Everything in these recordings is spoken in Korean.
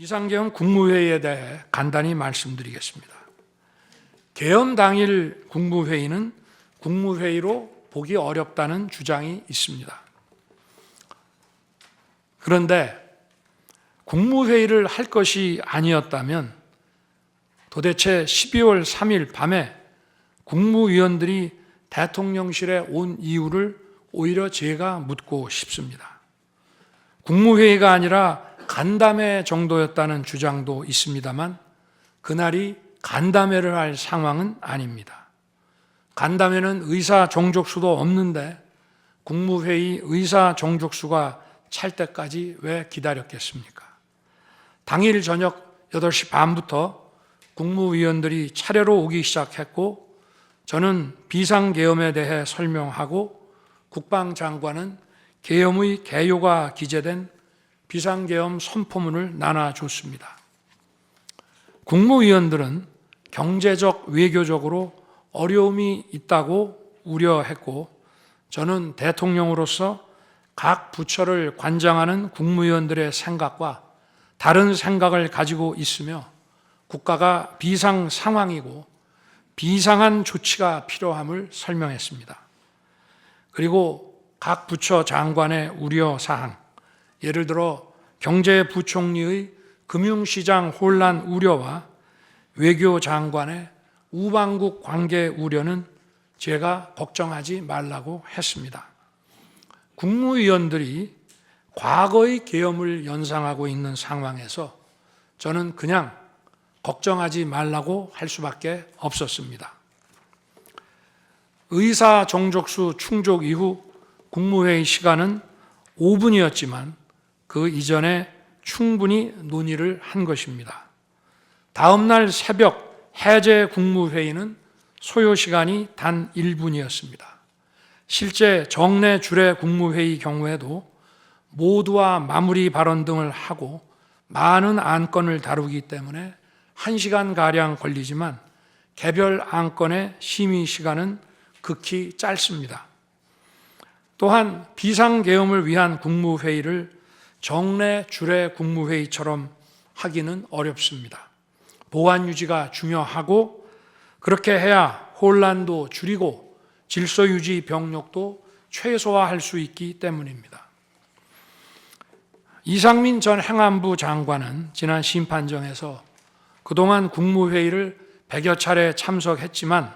비상계엄 국무회의에 대해 간단히 말씀드리겠습니다. 계엄 당일 국무회의는 국무회의로 보기 어렵다는 주장이 있습니다. 그런데 국무회의를 할 것이 아니었다면 도대체 12월 3일 밤에 국무위원들이 대통령실에 온 이유를 오히려 제가 묻고 싶습니다. 국무회의가 아니라 간담회 정도였다는 주장도 있습니다만 그날이 간담회를 할 상황은 아닙니다. 간담회는 의사 정족수도 없는데 국무회의 의사 정족수가 찰 때까지 왜 기다렸겠습니까? 당일 저녁 8시 반부터 국무위원들이 차례로 오기 시작했고 저는 비상계엄에 대해 설명하고 국방장관은 계엄의 개요가 기재된 비상계엄 선포문을 나눠줬습니다. 국무위원들은 경제적, 외교적으로 어려움이 있다고 우려했고 저는 대통령으로서 각 부처를 관장하는 국무위원들의 생각과 다른 생각을 가지고 있으며 국가가 비상 상황이고 비상한 조치가 필요함을 설명했습니다. 그리고 각 부처 장관의 우려사항, 예를 들어 경제부총리의 금융시장 혼란 우려와 외교장관의 우방국 관계 우려는 제가 걱정하지 말라고 했습니다. 국무위원들이 과거의 계엄을 연상하고 있는 상황에서 저는 그냥 걱정하지 말라고 할 수밖에 없었습니다. 의사 정족수 충족 이후 국무회의 시간은 5분이었지만 그 이전에 충분히 논의를 한 것입니다. 다음 날 새벽 해제 국무회의는 소요 시간이 단 1분이었습니다. 실제 정례 주례 국무회의 경우에도 모두와 마무리 발언 등을 하고 많은 안건을 다루기 때문에 1시간가량 걸리지만 개별 안건의 심의 시간은 극히 짧습니다. 또한 비상계엄을 위한 국무회의를 정례 주례 국무회의처럼 하기는 어렵습니다. 보안 유지가 중요하고 그렇게 해야 혼란도 줄이고 질서 유지 병력도 최소화할 수 있기 때문입니다. 이상민 전 행안부 장관은 지난 심판정에서 그동안 국무회의를 100여 차례 참석했지만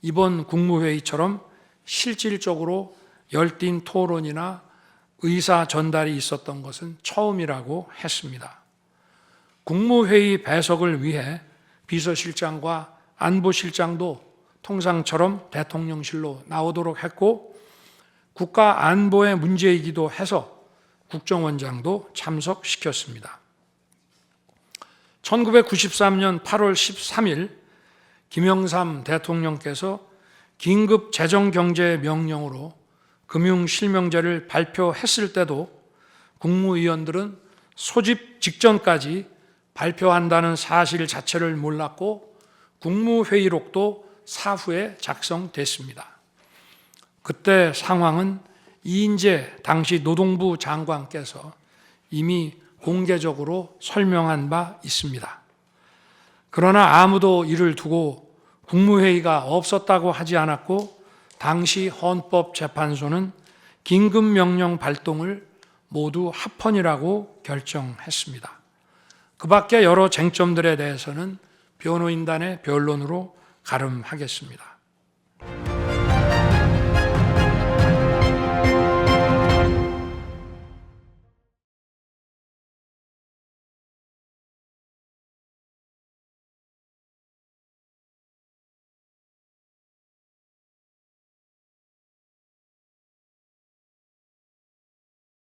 이번 국무회의처럼 실질적으로 열띤 토론이나 의사 전달이 있었던 것은 처음이라고 했습니다. 국무회의 배석을 위해 비서실장과 안보실장도 통상처럼 대통령실로 나오도록 했고 국가 안보의 문제이기도 해서 국정원장도 참석시켰습니다. 1993년 8월 13일 김영삼 대통령께서 긴급 재정경제명령으로 금융실명제를 발표했을 때도 국무위원들은 소집 직전까지 발표한다는 사실 자체를 몰랐고 국무회의록도 사후에 작성됐습니다. 그때 상황은 이인재 당시 노동부 장관께서 이미 공개적으로 설명한 바 있습니다. 그러나 아무도 이를 두고 국무회의가 없었다고 하지 않았고 당시 헌법재판소는 긴급명령 발동을 모두 합헌이라고 결정했습니다. 그 밖에 여러 쟁점들에 대해서는 변호인단의 변론으로 가름하겠습니다.